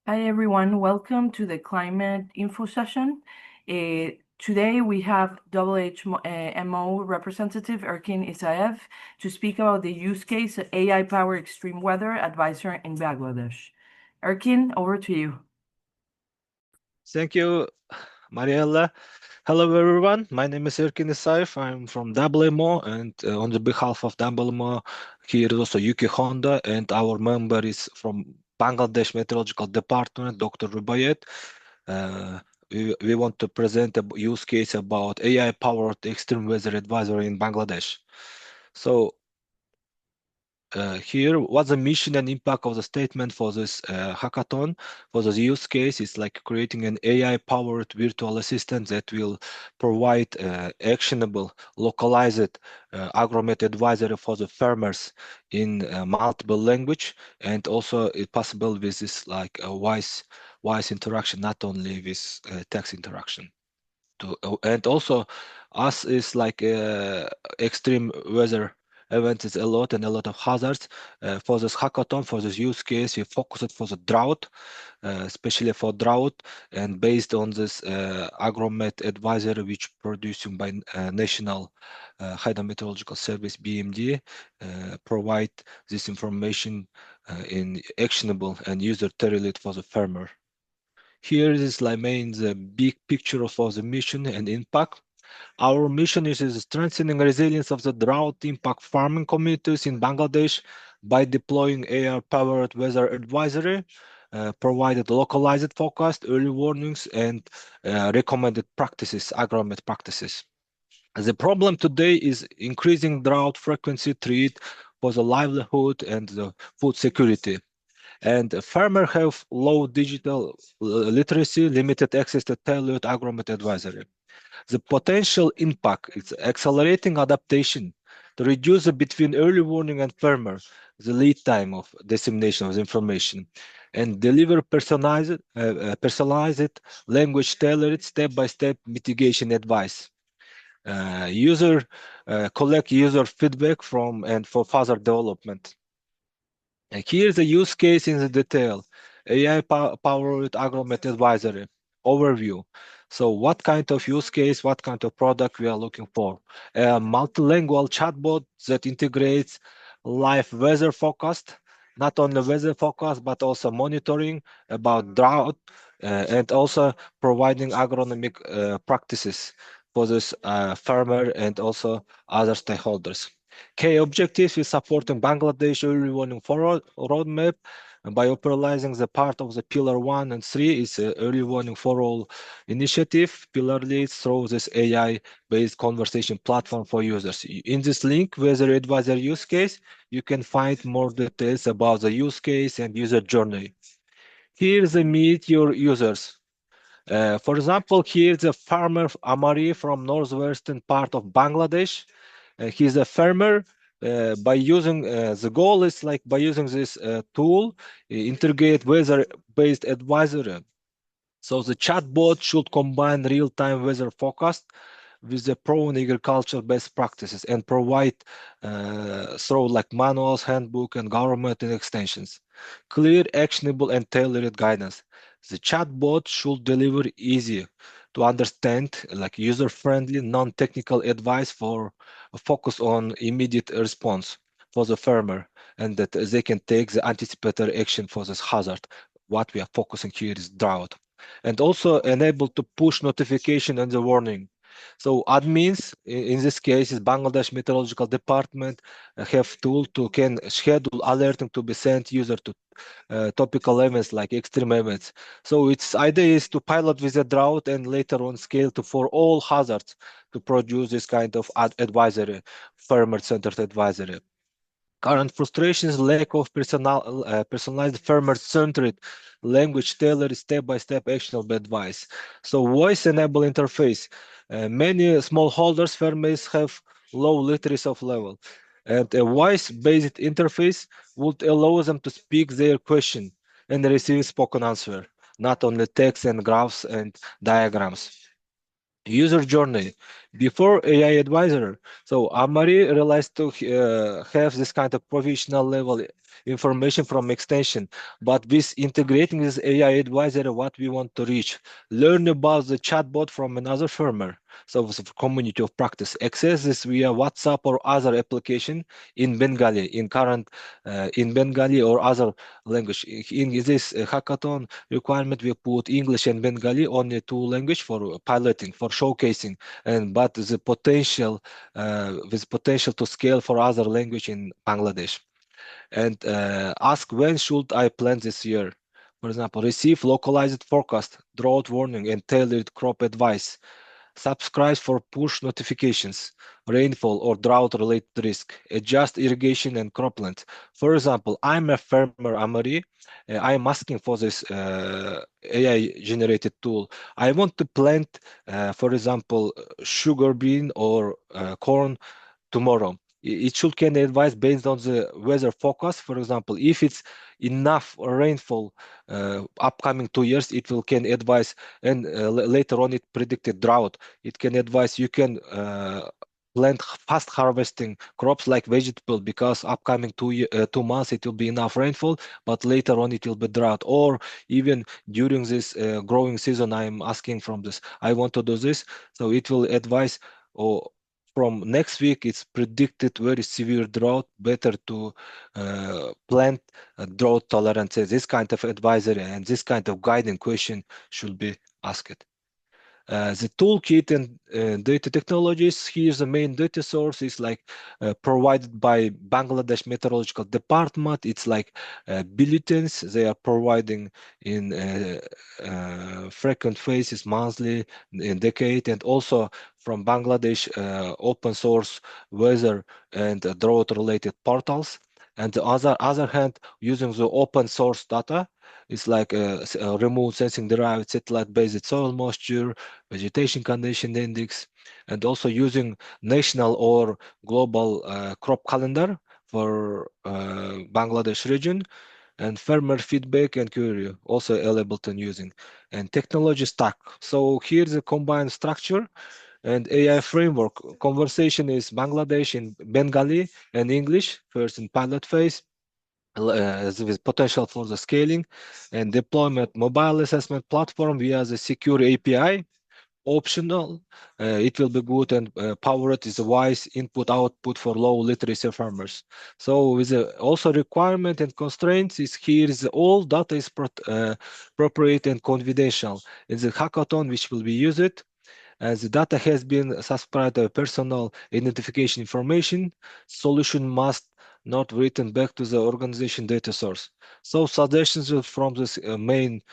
Hi everyone, welcome to the climate info session. Today we have WMO representative Erkin Isaev to speak about the use case of AI-powered extreme weather advisor in Bangladesh. Erkin, over to you. Thank you, Mariella. Hello, everyone. My name is Erkin Isaev. I'm from WMO, and on the behalf of WMO, here is also Yuki Honda, and our member is from Bangladesh Meteorological Department, Dr. Rubayet. Uh, we want to present a use case about AI-powered extreme weather advisory in Bangladesh. So here, what's the mission and impact of the statement for this hackathon? For the use case, it's like creating an AI-powered virtual assistant that will provide actionable, localized agromet advisory for the farmers in multiple language, and also it's possible with this like a voice interaction, not only with text interaction. And also, us is like extreme weather events is a lot and a lot of hazards. For this hackathon, for this use case, we focused for the drought, especially for drought, and based on this agromet advisory, which produced by National Hydrometeorological Service (BMD), provide this information in actionable and user-tailored for the farmer. Here is like main the big picture of the mission and impact. Our mission is strengthening resilience of the drought impact farming communities in Bangladesh by deploying AI-powered weather advisory, provided localized forecast, early warnings, and recommended practices, agromet practices. The problem today is increasing drought frequency threat for the livelihood and the food security. And farmers have low digital literacy, limited access to tailored agromet advisory. The potential impact is accelerating adaptation to reduce between early warning and farmer the lead time of dissemination of the information, and deliver personalized language tailored step-by-step mitigation advice. User collect user feedback from and for further development. And here's the use case in the detail. AI-powered agromet advisory overview. So what kind of use case, what kind of product we are looking for? A multilingual chatbot that integrates live weather forecast, not only weather forecast, but also monitoring about drought, and also providing agronomic practices for this farmer and also other stakeholders. Key objectives is supporting Bangladesh early warning forward roadmap by operationalizing the part of the Pillar 1 and 3 is early warning for all initiative. Pillar leads through this AI-based conversation platform for users. In this link, weather advisor use case, you can find more details about the use case and user journey. Here's the meet your users. For example, here's a farmer Amari from northwestern part of Bangladesh. He's a farmer. By using the goal is like by using this tool, integrate weather-based advisory. So the chatbot should combine real-time weather forecast with the proven agriculture best practices and provide through like manuals, handbook, and government extensions, clear, actionable, and tailored guidance. The chatbot should deliver easy to understand, like user-friendly, non-technical advice for a focus on immediate response for the farmer, and that they can take the anticipatory action for this hazard. What we are focusing here is drought, and also enable to push notification and the warning. So admins, in this case, is Bangladesh Meteorological Department, have tool to can schedule alerting to be sent user to topical events like extreme events. So its idea is to pilot with a drought and later on scale to for all hazards to produce this kind of advisory, farmer-centered advisory. Current frustrations, lack of personalized farmer-centered language tailored step-by-step actionable advice. So voice-enabled interface. Many smallholders farmers have low literacy of level, and a voice-based interface would allow them to speak their question and receive spoken answer, not only text and graphs and diagrams. User journey. before AI advisor. So Amari realized to have this kind of provisional level information from extension, but with integrating this AI advisor, what we want to reach, learn about the chatbot from another firmer. So it's a community of practice. Access this via WhatsApp or other application in Bengali, in Bengali or other language. In this hackathon requirement, we put English and Bengali only two language for piloting, for showcasing, and but the potential with potential to scale for other language in Bangladesh. And ask when should I plant this year. For example, receive localized forecast, drought warning, and tailored crop advice. Subscribe for push notifications, rainfall or drought-related risk. Adjust irrigation and cropland. For example, I'm a farmer, Amari. I'm asking for this AI-generated tool. I want to plant, for example, sugar bean or corn tomorrow. It should can advise based on the weather forecast. For example, if it's enough rainfall upcoming 2 years, it will can advise, and later on it predicted drought. It can advise you can plant fast harvesting crops like vegetable because upcoming 2 months it will be enough rainfall, but later on it will be drought. Or even during this growing season, I'm asking from this, I want to do this, so it will advise. Or from next week, it's predicted very severe drought. Better to plant drought tolerances. This kind of advisory and this kind of guiding question should be asked. The toolkit and data technologies, here's the main data source is like provided by Bangladesh Meteorological Department. It's like bulletins they are providing in frequent phases, monthly, in decade, and also from Bangladesh open source weather and drought related portals. And the other hand, using the open source data, it's like remote sensing derived satellite-based soil moisture, vegetation condition index, and also using national or global crop calendar for Bangladesh region, and farmer feedback and query also available to using, and technology stack. So here's a combined structure and AI framework. Conversation is Bangladesh in Bengali and English, first in pilot phase, with potential for the scaling and deployment mobile assessment platform via the secure API. Optional, it will be good, and powered is a wise input output for low literacy farmers. So with also requirement and constraints is here is all data is appropriate and confidential. In the hackathon which will be used, as the data has been subscribed to personal identification information, solution must not written back to the organization data source. So suggestions from this main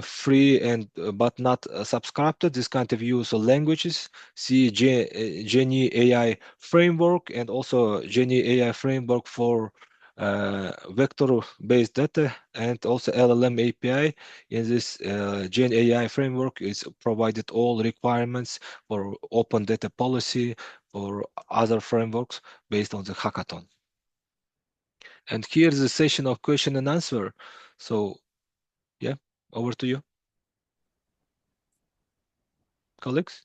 free and but not subscribed to this kind of use of languages. See GenAI framework and also GenAI framework for vector-based data, and also LLM API. In this GenAI framework is provided all requirements for open data policy or other frameworks based on the hackathon. And here's the session of question and answer. So yeah, over to you, colleagues.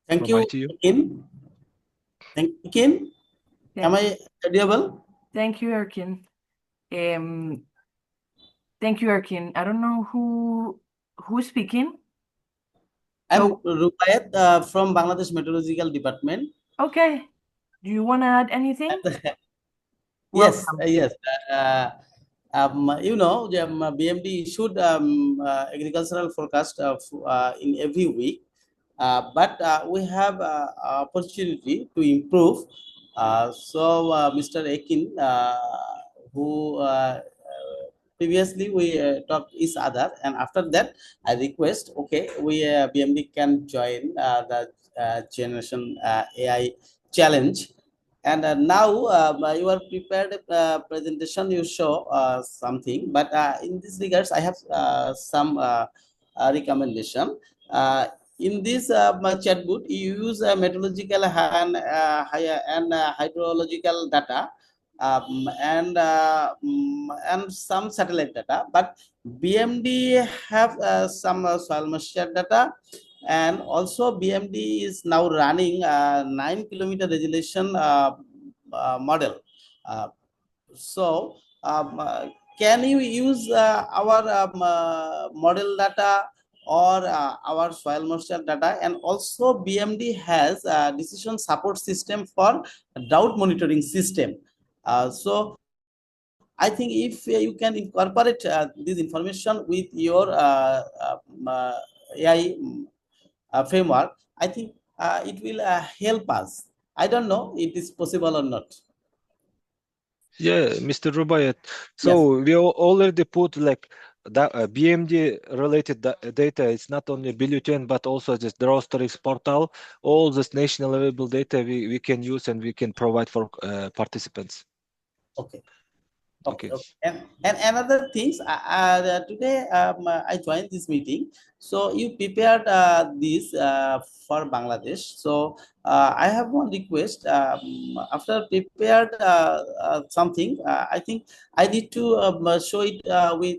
Thank From you, ITU. Kim. Thank you, Kim. Am I audible? Thank you, Erkin. Thank you, Erkin. I don't know who's speaking. I'm Rubayet from Bangladesh Meteorological Department. Okay. Do you want to add anything? Yes, Welcome. yes. You know, BMD issued agricultural forecast in every week, but we have opportunity to improve. So, Mr. Ekin, who previously we talked each other, and after that, I request, okay, we BMD can join the Generation AI challenge. And now you are prepared presentation, you show something, but in this regards I have some recommendation. In this chatbot, you use meteorological and hydrological data, and some satellite data, but BMD have some soil moisture data and also BMD is now running a 9-kilometer resolution model. So, can you use our model data or our soil moisture data? And also BMD has a decision support system for drought monitoring system. So I think if you can incorporate this information with your AI framework, I think it will help us. I don't know if it is possible or not. Yeah, Mr. Rubayet. Yes. So we already put like that BMD related data. It's not only bulletin but also this Drawstories portal. All this national available data we can use and we can provide for participants. Okay. Okay. Okay. And another things, today I joined this meeting. So you prepared this for Bangladesh. So I have one request. After prepared something, I think I need to show it with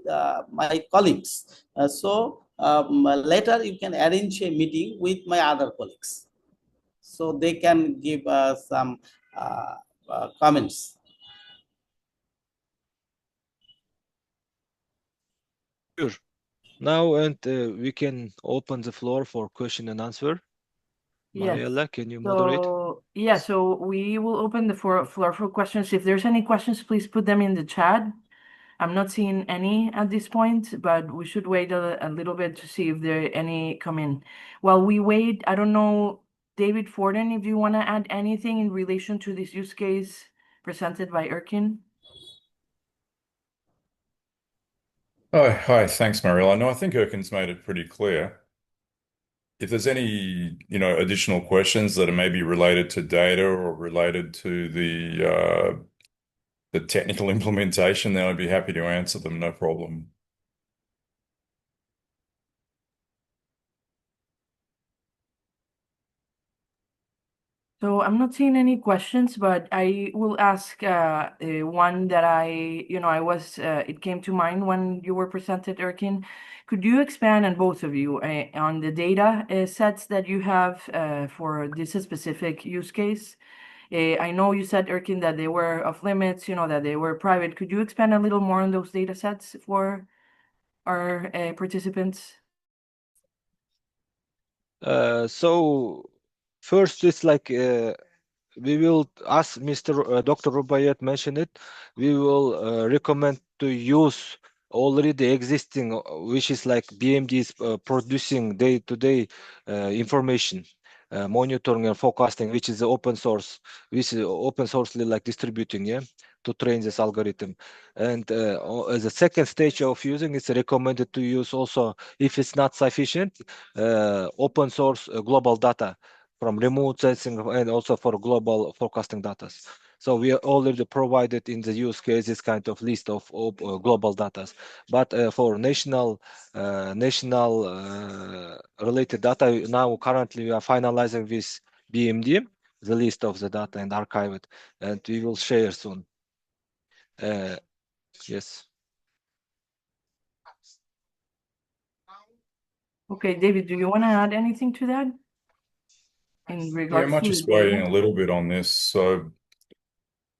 my colleagues. Later you can arrange a meeting with my other colleagues, so they can give some comments. Sure. Now and we can open the floor for question and answer. Yes. Mariella, can you moderate? So, yeah, so we will open the floor for questions. If there's any questions, please put them in the chat. I'm not seeing any at this point, but we should wait a little bit to see if there any come in. While we wait, I don't know, David Forden, if you want to add anything in relation to this use case presented by Erkin. Oh, hi. Thanks, Mariella. No, I think Erkin's made it pretty clear. If there's any, additional questions that are maybe related to data or related to the technical implementation, then I'd be happy to answer them, no problem. So I'm not seeing any questions, but I will ask one that it came to mind when you were presented, Erkin. Could you expand on both of you on the data sets that you have for this specific use case? I know you said, Erkin, that they were off limits, that they were private. Could you expand a little more on those data sets for our participants? So first, it's like we will, as Mr. Dr. Rubayet mentioned it, we will recommend to use already existing, which is like BMD is producing day-to-day information, monitoring and forecasting, which is open source, which is open sourcely like distributing, yeah, to train this algorithm. And as a second stage of using, it's recommended to use also, if it's not sufficient, open source global data from remote sensing and also for global forecasting data. So we are already provided in the use case this kind of list of global data. But for national related data, now currently we are finalizing with BMD the list of the data and archive it, and we will share soon. Yes. Okay, David, do you want to add anything to that in Yeah, I regards might to the just weigh in data? a little bit on this. So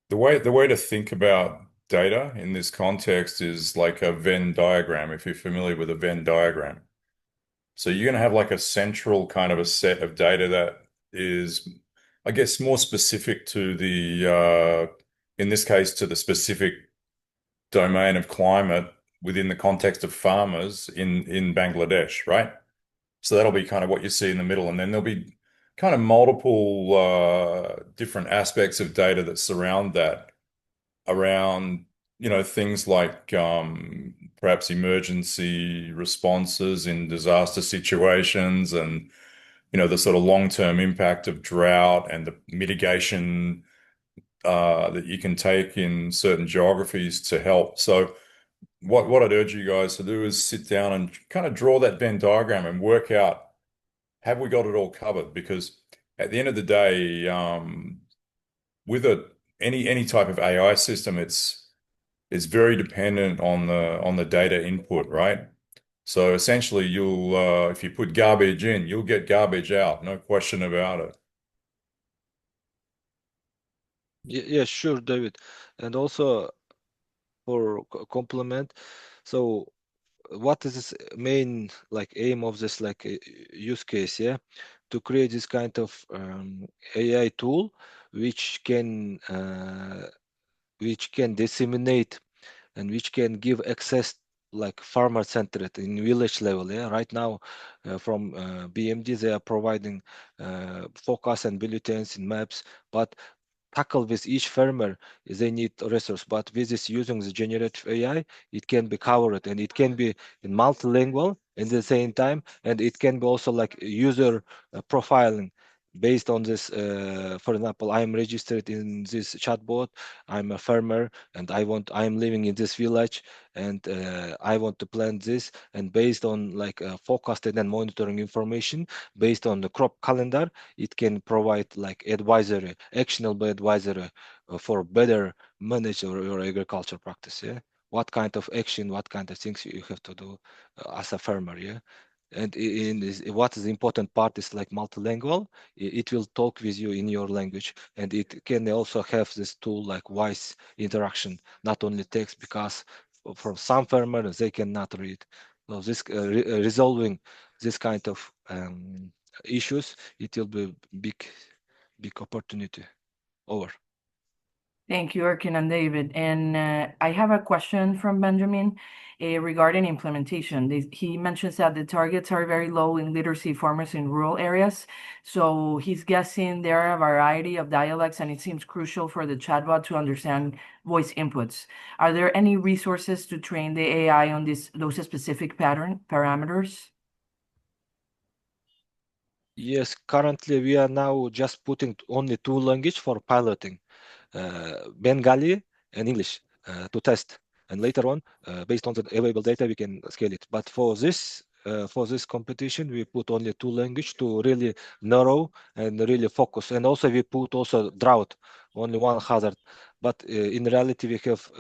the way to think about data in this context is like a Venn diagram, if you're familiar with a Venn diagram. So you're going to have like a central kind of a set of data that is, I guess, more specific to in this case, to the specific domain of climate within the context of farmers in Bangladesh, right? So that'll be kind of what you see in the middle, and then there'll be kind of multiple different aspects of data that surround that, around things like perhaps emergency responses in disaster situations, and the sort of long-term impact of drought and the mitigation that you can take in certain geographies to help. So what I'd urge you guys to do is sit down and kind of draw that Venn diagram and work out, have we got it all covered? Because at the end of the day, with any type of AI system, it's very dependent on the data input, right? So essentially, you'll if you put garbage in, you'll get garbage out, no question about it. Yeah, sure, David. And also for complement, so what is this main like aim of this like use case? Yeah, to create this kind of AI tool which can disseminate and which can give access like farmer centered in village level. Yeah, right now from BMD they are providing focus and bulletins in maps, but tackle with each farmer they need resource, but with this using the generative AI it can be covered and it can be in multilingual at the same time, and it can be also like user profiling based on this. For example, I'm registered in this chatbot, I'm a farmer and I'm living in this village, and I want to plant this, and based on like forecasted and monitoring information based on the crop calendar, it can provide like advisory, actionable advisory for better manage your agriculture practice. Yeah, what kind of action, what kind of things you have to do as a farmer. Yeah, and what is the important part is like multilingual. It will talk with you in your language, and it can also have this tool like voice interaction, not only text, because from some farmers they cannot read. So this resolving this kind of issues, it will be big opportunity over. Thank you, Erkin and David. And I have a question from Benjamin regarding implementation. He mentions that the targets are very low in literacy farmers in rural areas. So he's guessing there are a variety of dialects, and it seems crucial for the chatbot to understand voice inputs. Are there any resources to train the AI on those specific parameters? Yes, currently we are now just putting only two language for piloting. Bengali and English to test, and later on, based on the available data, we can scale it. But for this competition, we put only two language to really narrow and really focus. And also we put also drought, only one hazard. But in reality, we have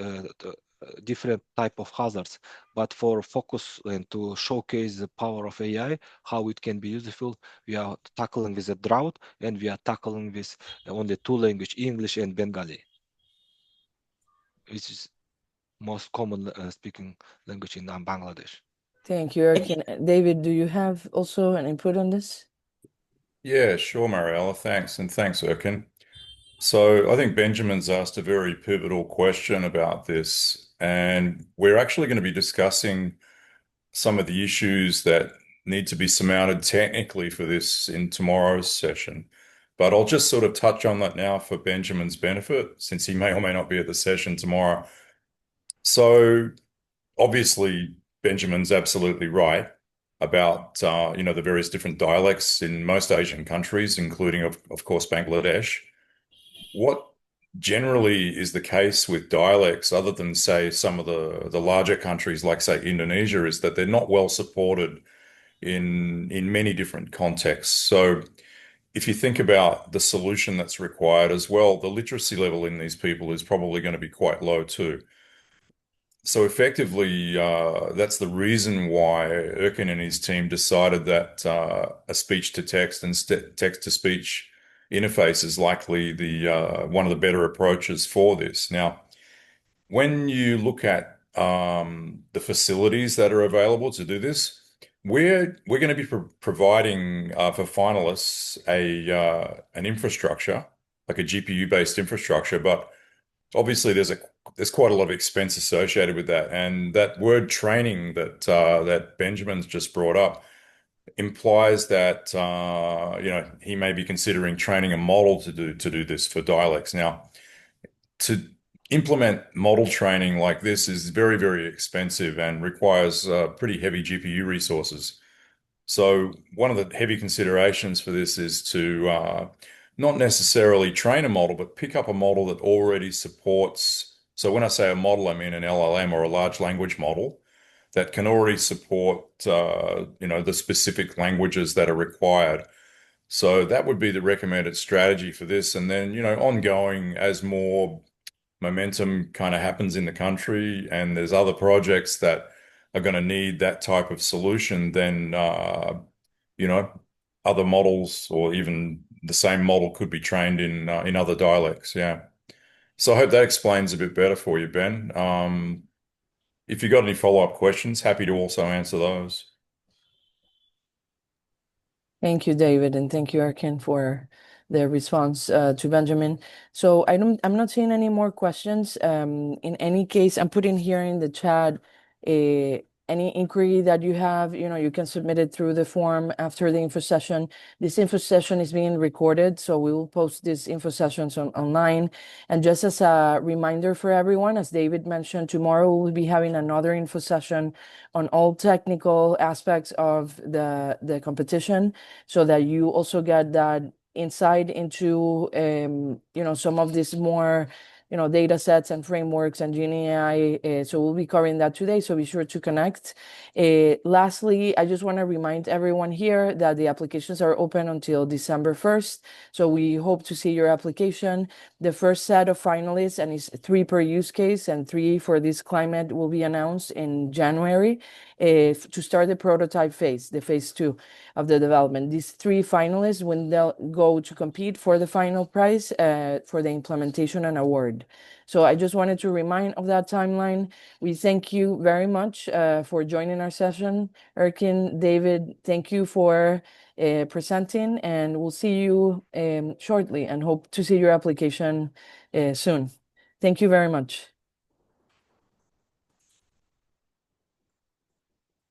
different type of hazards. But for focus and to showcase the power of AI, how it can be useful, we are tackling with the drought, and we are tackling with only two language, English and Bengali, which is most common speaking language in Bangladesh. Thank you, Erkin. David, do you have also an input on this? Yeah, sure, Mariella. Thanks. And thanks, Erkin. So I think Benjamin's asked a very pivotal question about this, and we're actually going to be discussing some of the issues that need to be surmounted technically for this in tomorrow's session. But I'll just sort of touch on that now for Benjamin's benefit, since he may or may not be at the session tomorrow. So obviously, Benjamin's absolutely right about the various different dialects in most Asian countries, including of course Bangladesh. What generally is the case with dialects, other than say some of the larger countries like say Indonesia, is that they're not well supported in many different contexts. So if you think about the solution that's required as well, the literacy level in these people is probably going to be quite low too. So effectively, that's the reason why Erkin and his team decided that a speech-to-text and text-to-speech interface is likely the one of the better approaches for this. Now, when you look at the facilities that are available to do this, we're going to be providing for finalists an infrastructure, like a GPU-based infrastructure, but obviously there's quite a lot of expense associated with that, and that word training that Benjamin's just brought up implies that he may be considering training a model to do this for dialects. Now, to implement model training like this is very, very expensive and requires pretty heavy GPU resources. So one of the heavy considerations for this is to not necessarily train a model, but pick up a model that already supports. So when I say a model, I mean an LLM or a large language model that can already support, the specific languages that are required. So that would be the recommended strategy for this. And then, ongoing as more momentum kind of happens in the country, and there's other projects that are going to need that type of solution, then you know, other models or even the same model could be trained in other dialects. Yeah. So I hope that explains a bit better for you, Ben. If you got any follow-up questions, happy to also answer those. Thank you, David, and thank you, Erkin, for the response to Benjamin. So I'm not seeing any more questions. In any case, I'm putting here in the chat any inquiry that you have, you can submit it through the form after the info session. This info session is being recorded, so we will post these info sessions online. And just as a reminder for everyone, as David mentioned, tomorrow we'll be having another info session on all technical aspects of the competition, so that you also get that insight into some of these more data sets and frameworks and GenAI. So we'll be covering that today, so be sure to connect. Lastly, I just want to remind everyone here that the applications are open until December 1st. So we hope to see your application. The first set of finalists, and it's 3 per use case, and 3 for this climate, will be announced in January to start the prototype phase, the phase 2 of the development. These 3 finalists, when they'll go to compete for the final prize for the implementation and award. So I just wanted to remind of that timeline. We thank you very much for joining our session. Erkin, David, thank you for presenting, and we'll see you shortly and hope to see your application soon. Thank you very much.